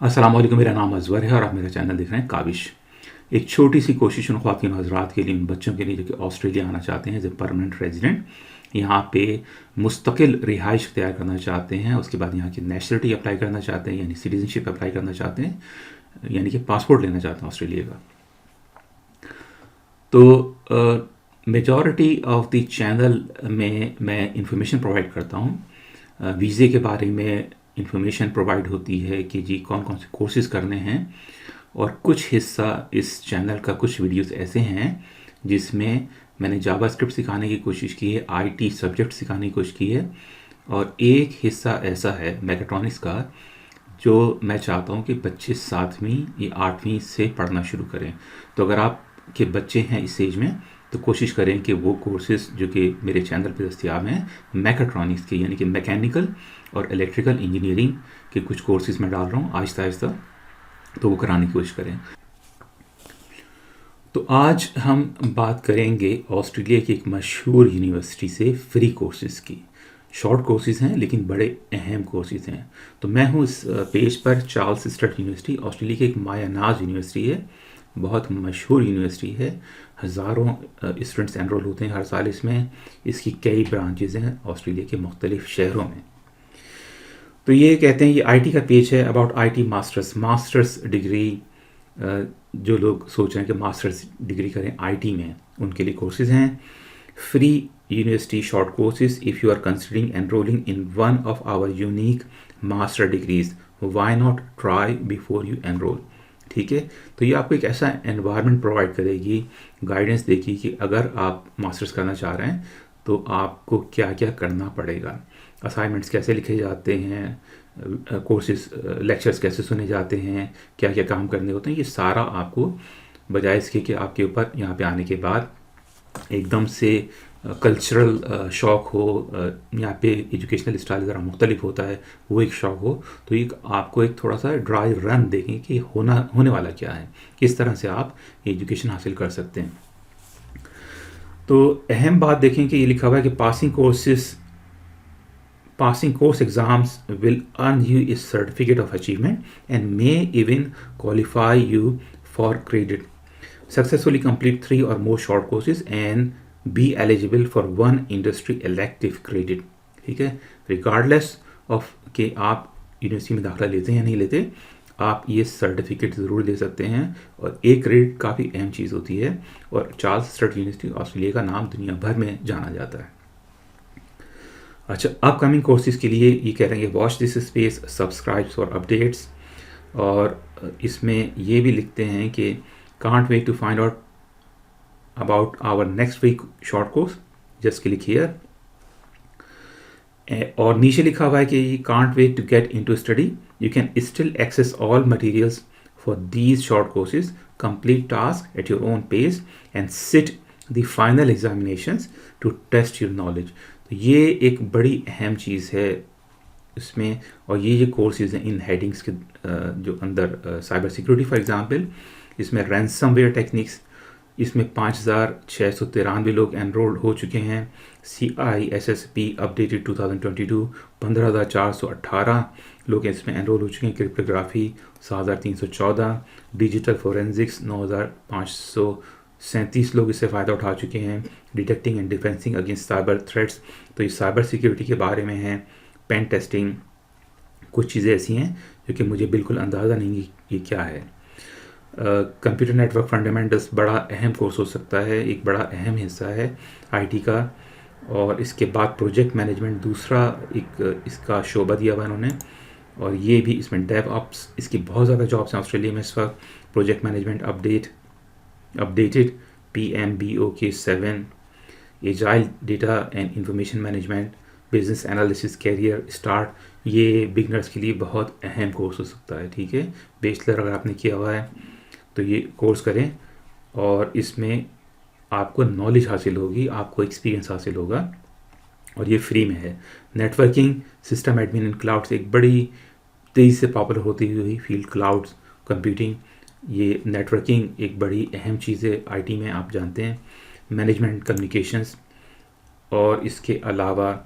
अस्सलाम वालेकुम, मेरा नाम अज़वर है और आप मेरा चैनल देख रहे हैं काविश। एक छोटी सी कोशिश उन ख़वातीन हज़रात के लिए, उन बच्चों के लिए जो कि ऑस्ट्रेलिया आना चाहते हैं एज ए परमानेंट रेजिडेंट, यहाँ पे मुस्तकिल रिहाइश अख्तियार करना चाहते हैं, उसके बाद यहाँ की नेशनलिटी अप्लाई करना चाहते हैं, यानी सिटीज़नशिप अप्लाई करना चाहते हैं, यानी कि पासपोर्ट लेना चाहते हैं ऑस्ट्रेलिया का। तो मेजॉरिटी ऑफ द चैनल में मैं इंफॉर्मेशन प्रोवाइड करता हूँ। वीज़े के बारे में इंफॉर्मेशन प्रोवाइड होती है कि जी कौन कौन से कोर्सेज़ करने हैं, और कुछ हिस्सा इस चैनल का, कुछ वीडियोस ऐसे हैं जिसमें मैंने जावास्क्रिप्ट सिखाने की कोशिश की है, आईटी सब्जेक्ट सिखाने की कोशिश की है, और एक हिस्सा ऐसा है मैकेट्रॉनिक्स का जो मैं चाहता हूँ कि बच्चे 7वीं या 8वीं से पढ़ना शुरू करें। तो अगर आप के बच्चे हैं इस एज में तो कोशिश करें कि वो कोर्सेज़ जो कि मेरे चैनल पे दस्तियाब हैं मैकेट्रॉनिक्स के, यानी कि मैकेनिकल और इलेक्ट्रिकल इंजीनियरिंग के कुछ कोर्सेज़ मैं डाल रहा हूँ आहिस्ता आहिस्ता, तो वो कराने की कोशिश करें। तो आज हम बात करेंगे ऑस्ट्रेलिया की एक मशहूर यूनिवर्सिटी से फ्री कोर्सेज़ की। शॉर्ट कोर्सेज़ हैं लेकिन बड़े अहम कोर्सेज़ हैं। तो मैं हूँ इस पेज पर चार्ल्स स्टर्ट यूनिवर्सिटी, ऑस्ट्रेलिया की एक माया नाज यूनिवर्सिटी है, बहुत मशहूर यूनिवर्सिटी है, हज़ारों स्टूडेंट्स एनरोल होते हैं हर साल इसमें। इसकी कई ब्रांचेज़ हैं ऑस्ट्रेलिया के मुख्तलिफ़ शहरों में। तो ये कहते हैं, ये आईटी का पेज है, अबाउट आईटी मास्टर्स डिग्री। जो लोग सोच रहे हैं कि मास्टर्स डिग्री करें आईटी में, उनके लिए कोर्सेज़ हैं। Free university short courses if you are considering enrolling in one of our unique master degrees, why not try before you enrol. ठीक है, तो ये आपको एक ऐसा एनवायरनमेंट प्रोवाइड करेगी, गाइडेंस देगी कि अगर आप मास्टर्स करना चाह रहे हैं तो आपको क्या क्या करना पड़ेगा, असाइनमेंट्स कैसे लिखे जाते हैं, कोर्सेज लेक्चर्स कैसे सुने जाते हैं, क्या क्या काम करने होते हैं, ये सारा आपको, बजाय इसके कि आपके ऊपर यहाँ पे आने के बाद एकदम से कल्चरल शौक हो, यहाँ पे एजुकेशनल स्टाइल ज़रा मुख्तलिफ होता है, वो एक शौक हो, तो ये आपको एक थोड़ा सा ड्राई रन देखें कि होने वाला क्या है, किस तरह से आप एजुकेशन हासिल कर सकते हैं। तो अहम बात देखें कि ये लिखा हुआ है कि passing course exams will earn you a certificate of achievement and may even qualify you for credit. Successfully complete 3 or more short courses and be eligible for 1 industry elective credit. ठीक है, रिगार्डलेस ऑफ कि आप university में दाखिला लेते हैं या नहीं लेते, आप ये सर्टिफिकेट ज़रूर ले सकते हैं। और एक क्रेडिट काफ़ी अहम चीज़ होती है, और चार्ल्स स्टर्ट यूनिवर्सिटी ऑस्ट्रेलिया का नाम दुनिया भर में जाना जाता है। अच्छा, अपकमिंग कोर्सेज़ के लिए ये कह रहे हैं watch this space, subscribe for updates, और इसमें ये भी लिखते हैं कि can't wait to find out about our next week short course, just click here. और नीचे लिखा हुआ है कि can't wait to get into study, you can still access all materials for these short courses, complete task at your own pace and sit the final examinations to test your knowledge. तो ये एक बड़ी अहम चीज़ है इसमें, और ये courses हैं इन हेडिंग्स के जो अंदर साइबर सिक्योरिटी फॉर एग्जांपल, इसमें रैंसमवेयर टेक्निक्स, इसमें 5,693 लोग एनरोल्ड हो चुके हैं। CISSP अपडेटेड 2022 15,418 लोग इसमें एनरोल हो चुके हैं। क्रिप्टोग्राफी 7,314, डिजिटल फोरेंसिक्स 9,537 लोग इससे फ़ायदा उठा चुके हैं। Detecting and defencing against cyber threats, तो ये साइबर सिक्योरिटी के बारे में है। पेन टेस्टिंग, कुछ चीज़ें ऐसी हैं जो कि मुझे बिल्कुल अंदाज़ा नहीं ये क्या है। कंप्यूटर नेटवर्क फंडामेंटल्स बड़ा अहम कोर्स हो सकता है, एक बड़ा अहम हिस्सा है आईटी का। और इसके बाद प्रोजेक्ट मैनेजमेंट दूसरा एक इसका शोबा दिया हुआ इन्होंने, और ये भी इसमें डेव ऑप्स, इसकी बहुत ज़्यादा जॉब्स हैं ऑस्ट्रेलिया में इस वक्त। Project management updated PMBOK 7, agile data and information management, business analysis career start, ये बिगनर्स के लिए बहुत अहम कोर्स हो सकता है। ठीक है, बैचलर अगर आपने किया हुआ है तो ये कोर्स करें, और इसमें आपको नॉलेज हासिल होगी, आपको एक्सपीरियंस हासिल होगा, और ये फ्री में है। नेटवर्किंग, सिस्टम एडमिन इन क्लाउड्स, एक बड़ी तेज़ी से पॉपुलर होती हुई फील्ड, क्लाउड्स कंप्यूटिंग, ये नेटवर्किंग एक बड़ी अहम चीज़ है आईटी में, आप जानते हैं। मैनेजमेंट कम्युनिकेशंस, और इसके अलावा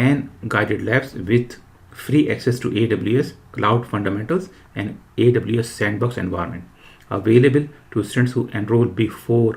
and guided labs with free access to AWS Cloud Fundamentals and AWS Sandbox environment available to students who enroll before.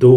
2